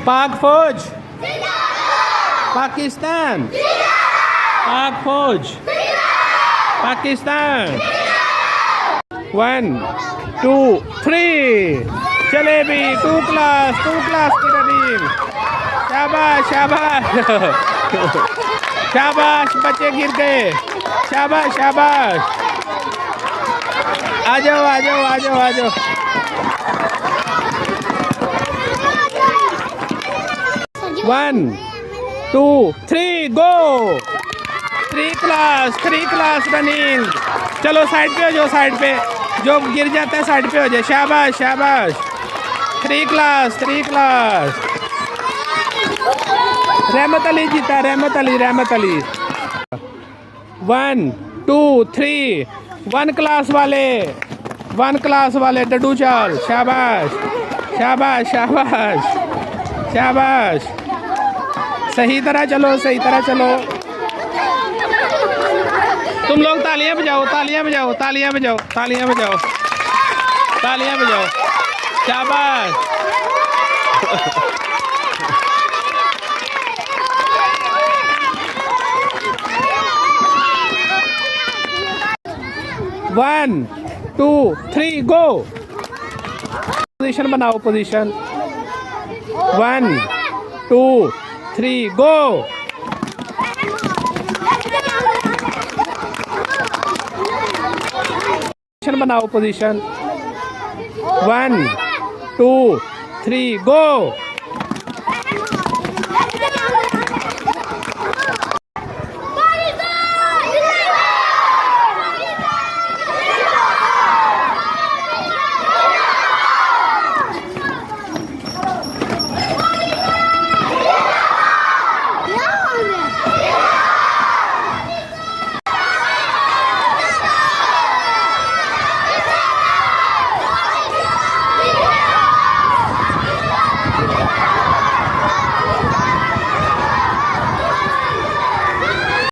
पाक फौज, पाकिस्तान, पाक फौज, पाकिस्तान। 1 2 3 चले भी। टू क्लास की रनिंग। शाबाश शाबाश शाबाश, बच्चे गिर गए। शाबाश शाबाश, आ जाओ आ जाओ आ जाओ आ जाओ। 1 2 3 गो। 3 क्लास रनिंग। चलो साइड पे हो जाओ, साइड पे जो गिर जाता है साइड पे हो जाए। शाबाश शाबाश। 3 क्लास। रहमत अली जीता, रहमत अली। 1 2 3 1 क्लास वाले डड्डू चाल। शाबाश शाबाश शाबाश शाबाश। सही तरह चलो, सही तरह चलो। तुम लोग तालियां बजाओ, तालियां बजाओ, तालियां बजाओ, तालियां बजाओ, तालियां बजाओ। शाबाश। One two three go. Position बनाओ, पोजीशन। 1 2 3 गो। पोजीशन बनाओ, पोजीशन। 1 2 3 गो।